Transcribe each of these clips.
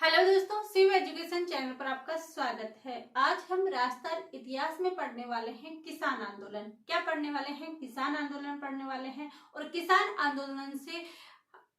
Hello दोस्तों, Shiv education channel पर आपका स्वागत है। आज हम राजस्थान इतिहास में पढ़ने वाले हैं किसान आंदोलन। क्या पढ़ने वाले हैं? किसान आंदोलन पढ़ने वाले हैं। और किसान आंदोलन से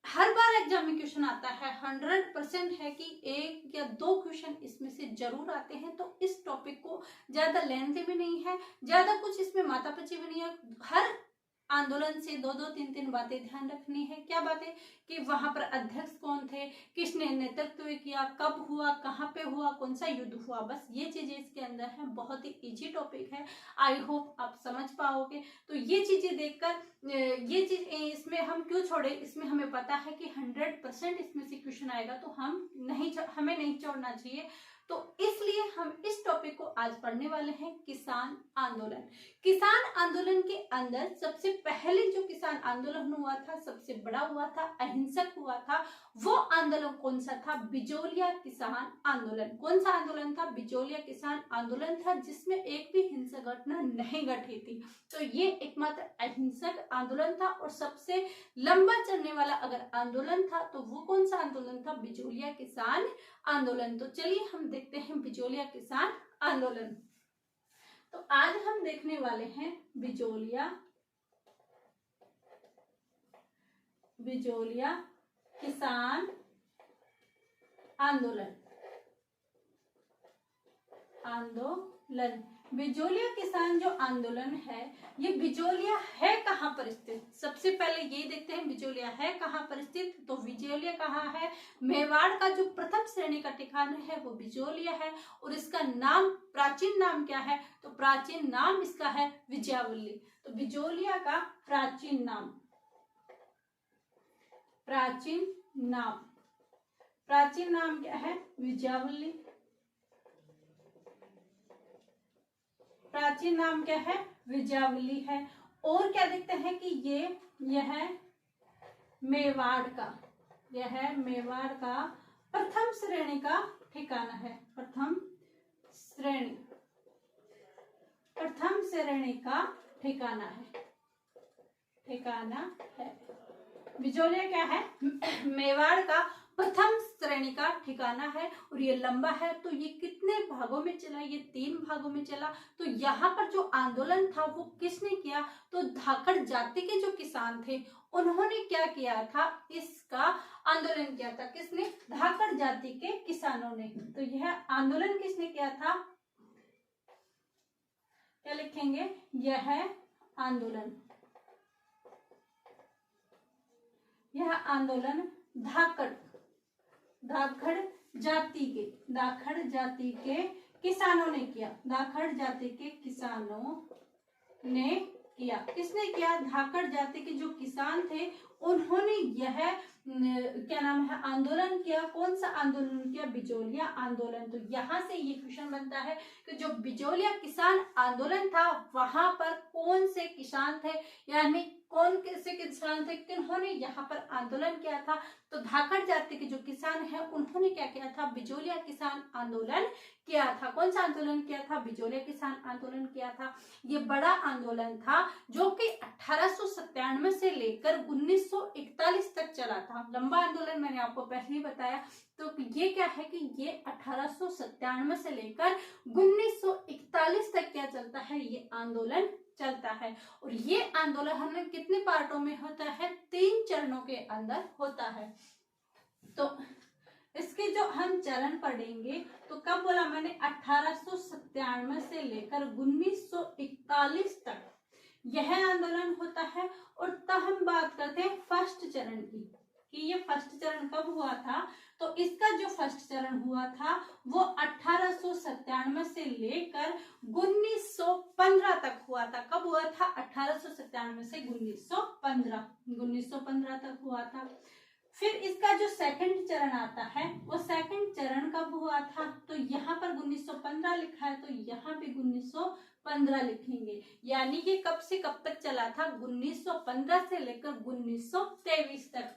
हर बार एग्जाम में क्वेश्चन आता है। 100% है कि एक या दो क्वेश्चन इसमें से जरूर आते हैं। तो इस टॉपिक को ज्यादा लेंथी भी नहीं है, ज्यादा कुछ इसमें माथापच्ची भी नहीं है। हर आंदोलन से दो दो तीन तीन बातें ध्यान रखनी है। क्या बातें? कि वहां पर अध्यक्ष कौन थे, किसने नेतृत्व किया, कब हुआ, कहाँ पे हुआ, कौन सा युद्ध हुआ, बस ये चीजें इसके अंदर है। बहुत ही इजी टॉपिक है, आई होप आप समझ पाओगे। तो ये चीजें देखकर ये चीज इसमें हम क्यों छोड़े, इसमें हमें पता है कि 100% इसमें से क्वेश्चन आएगा, तो हमें नहीं छोड़ना चाहिए। तो इसलिए हम इस टॉपिक को आज पढ़ने वाले हैं, किसान आंदोलन। किसान आंदोलन के अंदर सबसे पहले जो किसान आंदोलन हुआ था, सबसे बड़ा हुआ था, अहिंसक हुआ था, वो आंदोलन कौन सा था? बिजोलिया किसान आंदोलन। कौन सा आंदोलन था? बिजोलिया किसान आंदोलन था, जिसमें एक भी हिंसक घटना नहीं घटी थी। तो ये एकमात्र अहिंसक आंदोलन था। और सबसे लंबा चलने वाला अगर आंदोलन था तो वो कौन सा आंदोलन था? बिजोलिया किसान आंदोलन। तो चलिए हम देखते हैं बिजोलिया किसान आंदोलन। तो आज हम देखने वाले हैं बिजोलिया किसान आंदोलन। बिजोलिया किसान जो आंदोलन है, ये बिजोलिया है कहाँ पर स्थित? सबसे पहले ये देखते हैं बिजोलिया है कहाँ पर स्थित। तो बिजोलिया कहाँ है? मेवाड़ का जो प्रथम श्रेणी का ठिकाना है वो बिजोलिया है। और इसका नाम, प्राचीन नाम क्या है? तो प्राचीन नाम इसका है विजयावल्ली। तो बिजोलिया का प्राचीन नाम क्या है? विजयावल्ली। प्राचीन नाम क्या है? विजयावल्ली है। और क्या देखते हैं कि यह मेवाड़ का प्रथम श्रेणी का ठिकाना है। प्रथम श्रेणी का ठिकाना है। बिजोलिया क्या है? मेवाड़ का प्रथम श्रेणी का ठिकाना है। और ये लंबा है। तो ये कितने भागों में चला? ये 3 भागों में चला। तो यहाँ पर जो आंदोलन था वो किसने किया? तो धाकड़ जाति के जो किसान थे उन्होंने क्या किया था? इसका आंदोलन किया था। किसने? धाकड़ जाति के किसानों ने। तो यह आंदोलन किसने किया था? क्या लिखेंगे? यह आंदोलन धाकड़ जाति के किसानों ने किया। धाकड़ जाति के किसानों ने किया। किसने किया? धाकड़ जाति के जो किसान थे उन्होंने यह क्या नाम है? आंदोलन किया। कौन सा आंदोलन किया? बिजोलिया आंदोलन। तो यहाँ से ये क्वेश्चन बनता है कि जो बिजोलिया किसान आंदोलन था वहां पर कौन से किसान थे, यानी कौन से किसान थे, किन्होंने यहाँ पर आंदोलन किया था? तो धाकड़ जाति के जो किसान हैं उन्होंने क्या किया था? बिजोलिया किसान आंदोलन किया था। कौन सा आंदोलन किया था? बिजोलिया किसान आंदोलन किया था। ये बड़ा आंदोलन था जो कि 1897 से लेकर 1941 तक चला था। लंबा आंदोलन मैंने आपको पहले ही बताया। तो ये क्या है कि ये 1897 से लेकर 1941 तक क्या चलता है? ये आंदोलन चलता है। और ये आंदोलन कितने पार्टों में होता है? 3 चरणों के अंदर होता है। तो इसके जो हम चरण पढ़ेंगे, तो कब बोला मैंने? 1897 से लेकर 1941 तक यह आंदोलन होता है। और तब हम बात करते हैं फर्स्ट चरण की, कि ये फर्स्ट चरण कब हुआ था? तो इसका जो फर्स्ट चरण हुआ था वो 1897 से लेकर 1915 तक हुआ था। कब हुआ था? 1897 से 1915 तक हुआ था। फिर इसका जो सेकंड चरण आता है वो सेकंड चरण कब हुआ था? तो यहाँ पर 1915 लिखा है, तो यहाँ पे 1915 लिखेंगे। यानी कि कब से कब तक चला था? 1915 से लेकर 1923 तक।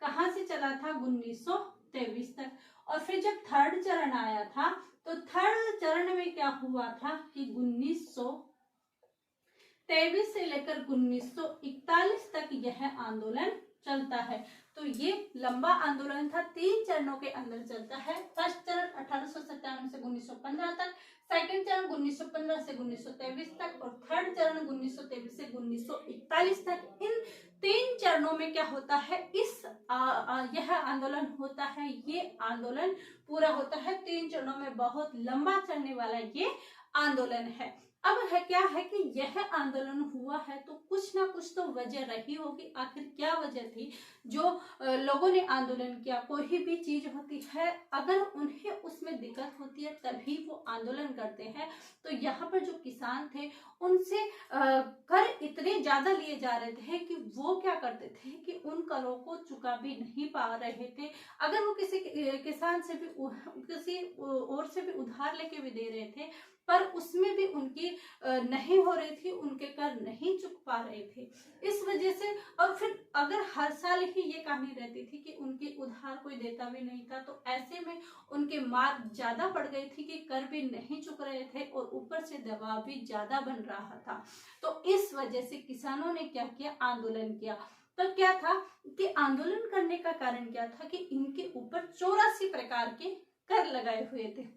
कहाँ से चला था? 1923 तक। और फिर जब थर्ड चरण आया था तो थर्ड चरण में क्या हुआ था कि 1923 से लेकर 1941 तक यह आंदोलन चलता है। तो ये लंबा आंदोलन था, 3 चरणों के अंदर चलता है। फर्स्ट चरण 1897 से 1915 तक, सेकंड चरण 1915 से 1923 तक और थर्ड चरण 1923 से 1941 तक। इन 3 चरणों में क्या होता है, यह आंदोलन होता है, ये आंदोलन पूरा होता है 3 चरणों में। बहुत लंबा चलने वाला ये आंदोलन है। अब है क्या है कि यह आंदोलन हुआ है तो कुछ ना कुछ तो वजह रही होगी। आखिर क्या वजह थी जो लोगों ने आंदोलन किया? कोई भी चीज होती है, अगर उन्हें उसमें दिक्कत होती है तभी वो आंदोलन करते हैं। तो यहाँ पर जो किसान थे उनसे कर इतने ज्यादा लिए जा रहे थे कि वो क्या करते थे कि उन करों को चुका भी नहीं पा रहे थे। अगर वो किसी किसान से भी किसी और से भी उधार लेके भी दे रहे थे, पर उसमें भी उनकी नहीं हो रही थी, उनके कर नहीं चुक पा रहे थे। इस वजह से और फिर अगर हर साल ही ये कहानी रहती थी कि उनके उधार कोई देता भी नहीं था, तो ऐसे में उनके मार ज्यादा पड़ गई थी कि कर भी नहीं चुक रहे थे और ऊपर से दबाव भी ज्यादा बन रहा था। तो इस वजह से किसानों ने क्या किया, आंदोलन किया। तो क्या था कि आंदोलन करने का कारण क्या था कि इनके ऊपर 84 प्रकार के कर लगाए हुए थे।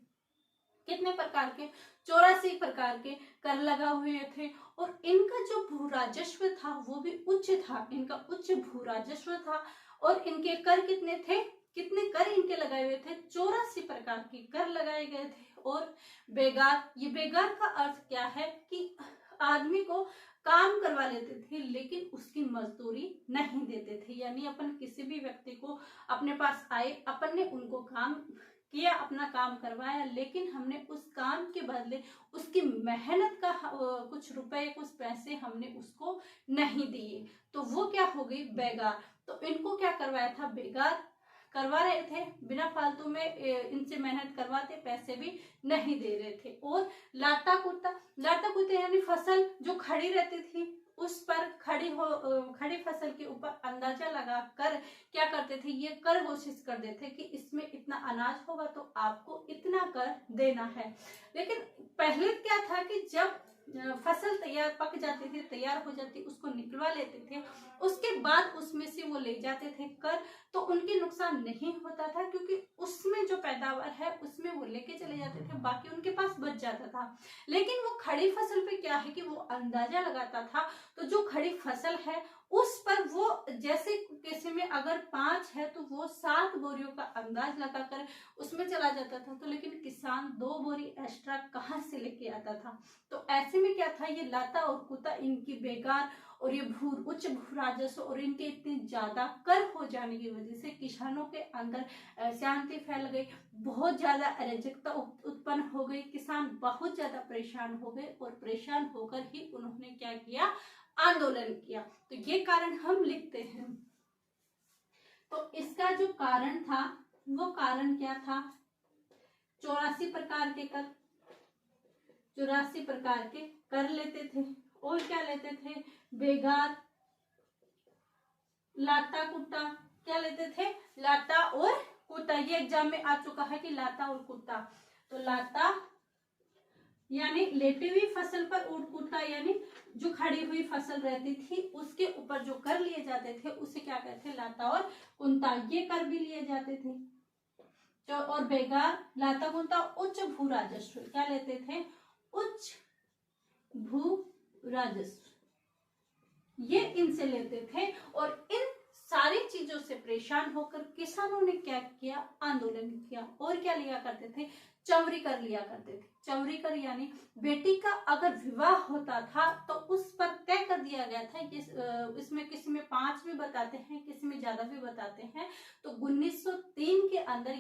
कितने प्रकार के? 84 प्रकार के कर लगा हुए थे और इनका जो भू राजस्व था वो भी उच्च था, इनका उच्च भू राजस्व था। और इनके कर कितने थे, कितने कर इनके लगाए हुए थे? 84 प्रकार के कर लगाए गए थे। और बेगार, ये बेगार का अर्थ क्या है कि आदमी को काम करवा लेते थे लेकिन उसकी मजदूरी नहीं देते थे। यानी अपन किसी भी व्यक्ति को अपने पास आए, अपन ने उनको काम किया, अपना काम करवाया, लेकिन हमने उस काम के बदले उसकी मेहनत का कुछ रुपए कुछ पैसे हमने उसको नहीं दिए, तो वो क्या हो गई, बेगार। तो इनको क्या करवाया था, बेगार करवा रहे थे, बिना फालतू में इनसे मेहनत करवाते, पैसे भी नहीं दे रहे थे। और लाता कुत्ता, लाता कुत्ता यानी फसल जो खड़ी रहती थी उस पर खड़ी फसल के ऊपर अंदाजा लगा कर क्या करते थे, ये कर घोषित कर देते कि इसमें इतना अनाज होगा तो आपको इतना कर देना है। लेकिन पहले क्या था कि जब फसल तैयार पक जाती थी, तैयार हो जाती, उसको निकलवा लेते थे, उसके बाद उसमें से वो ले जाते थे कर, तो उनके नुकसान नहीं होता था क्योंकि उसमें जो पैदावार है उसमें वो लेके चले जाते थे, बाकी उनके पास बच जाता था। लेकिन वो खड़ी फसल पे क्या है कि वो अंदाजा लगाता था, तो जो खड़ी फसल है उस पर वो जैसे किसी में अगर 5 है तो वो 7 बोरियों का अंदाज लगाकर उसमें चला जाता था। तो लेकिन किसान 2 बोरी एक्स्ट्रा कहाँ से लेके आता था? तो ऐसे में क्या था, ये लाता और कुत्ता, इनकी बेगार और ये उच्च भू राजस्व और इनके इतने ज्यादा कर हो जाने की वजह से किसानों के अंदर शांति फैल गई, बहुत ज्यादा अराजकता उत्पन्न हो गई, किसान बहुत ज्यादा परेशान हो गए और परेशान होकर ही उन्होंने क्या किया, आंदोलन किया। तो ये कारण हम लिखते हैं। तो इसका जो कारण था वो कारण क्या था, 84 प्रकार के कर, 84 प्रकार के कर लेते थे। और क्या लेते थे, बेगार, लाता कुत्ता, क्या लेते थे, लाता और कुत्ता। ये एग्जाम में आ चुका है कि लाता और कुत्ता। तो लाता यानी लेटी हुई फसल पर, और कुत्ता यानी जो खड़ी हुई फसल रहती थी उसके ऊपर जो कर लिए जाते थे उसे क्या कहते थे, लाता और कुंता। ये कर भी लिए जाते थे। जो और बेगार, लाता कुंता उच्च भू राजस्व, क्या लेते थे, उच्च भू राजस्व, ये इनसे लेते थे। और इन सारी चीजों से परेशान होकर किसानों ने क्या किया, आंदोलन किया। और क्या लिया करते थे, चौरी कर लिया करते थे। चौरी कर यानी बेटी का अगर विवाह होता था तो उस पर तय कर दिया गया था, इसमें किसी में 5 भी बताते हैं, किसी में ज्यादा भी बताते हैं। तो 1903 के अंदर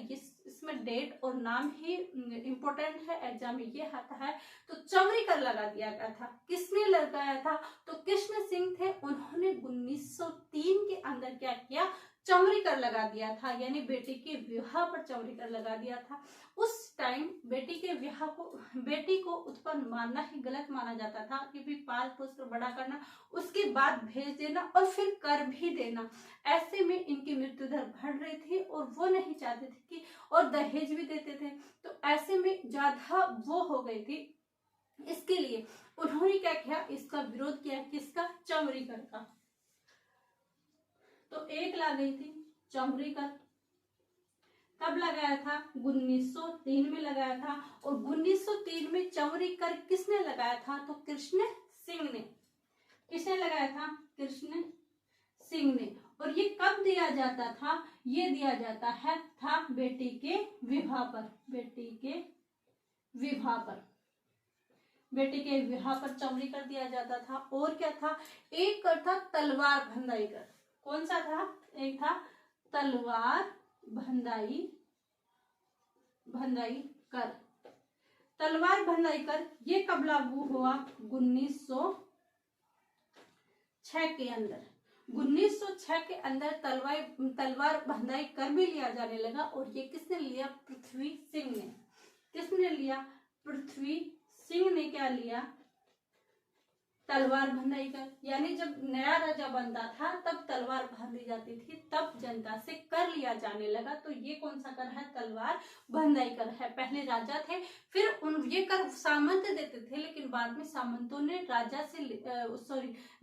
इसमें डेट और नाम ही इम्पोर्टेंट है, एग्जाम में ये आता है। तो चौरी कर लगा दिया गया था। किसने लगाया था, तो कृष्ण सिंह थे, उन्होंने 1903 के अंदर क्या किया, चौरी कर लगा दिया था, यानी बेटी के विवाह पर चौरी कर लगा दिया था। उस टाइम बेटी के विवाह को, बेटी को उत्पन्न मानना ही गलत माना जाता था कि भी पाल पोस कर बड़ा करना, उसके बाद भेज देना और फिर कर भी देना। ऐसे में इनकी मृत्यु दर बढ़ रही थी और वो नहीं चाहते थे कि, और दहेज भी देते थे, तो ऐसे में ज्यादा वो हो गई थी। इसके लिए उन्होंने क्या किया, इसका विरोध किया, किसका, चौरी कर का। तो एक ला गई थी चौमरीकर। कब लगाया था? 1903 में लगाया था। और 1903 में चौमरीकर किसने लगाया था? तो कृष्ण सिंह ने। किसने लगाया था? कृष्ण सिंह ने। और ये कब दिया जाता था? ये दिया जाता है था बेटी के विवाह पर। बेटी के विवाह पर, बेटी के विवाह पर चौमरीकर दिया जाता था। और क्या था? एक था तलवार बंदाई कर। कौन सा था? एक था तलवार बंदाई कर। तलवार बंदाई कर ये कब लागू हुआ? 1906 के अंदर। 1906 के अंदर तलवार बंदाई कर भी लिया जाने लगा। और ये किसने लिया? पृथ्वी सिंह ने। किसने लिया? पृथ्वी सिंह ने क्या लिया? तलवार बंदाई कर। यानी जब नया राजा बनता था तब तलवार बांधी जाती थी, तब जनता से कर लिया जाने लगा। तो ये कौन सा कर है? तलवार बंदाई कर है। पहले राजा थे, फिर ये कर सामंत देते थे, लेकिन बाद में सामंतों ने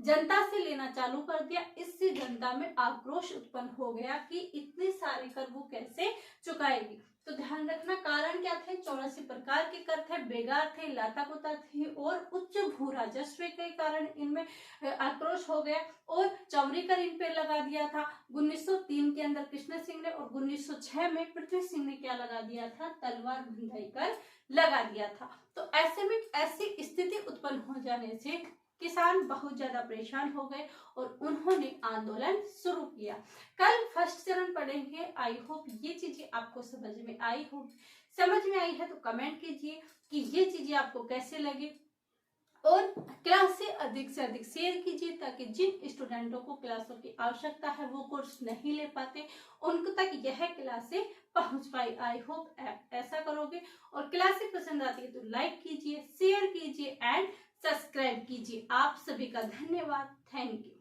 जनता से लेना चालू कर दिया। इससे जनता में आक्रोश उत्पन्न हो गया कि इतने सारे कर वो कैसे चुकाएगी। तो ध्यान रखना, कारण क्या थे? 84 प्रकार के कर थे, बेगार थे, लाताकुता थी और उच्च भू राजस्व के कारण इनमें आक्रोश हो गया और चौमरीकर इन पे लगा दिया था। 1903 के अंदर कृष्ण सिंह ने और 1906 में पृथ्वी सिंह ने क्या लगा दिया था? तलवार बंदाई कर लगा दिया था। तो ऐसे में ऐसी स्थिति उत्पन्न हो जाने से किसान बहुत ज्यादा परेशान हो गए और उन्होंने आंदोलन शुरू किया। कल फर्स्ट चरण पढ़ेंगे। आई होप ये चीजें आपको समझ में आई हो। समझ में आई है तो कमेंट कीजिए कि ये चीजें आपको कैसे लगी और क्लास से अधिक शेयर कीजिए ताकि जिन स्टूडेंटों को क्लासों की आवश्यकता है वो कोर्स नहीं ले पाते उनको तक यह क्लासें पहुंच पाए। आई होप ऐसा करोगे और क्लासें पसंद आती है तो लाइक कीजिए, शेयर कीजिए एंड सब्सक्राइब कीजिए। आप सभी का धन्यवाद। Thank you.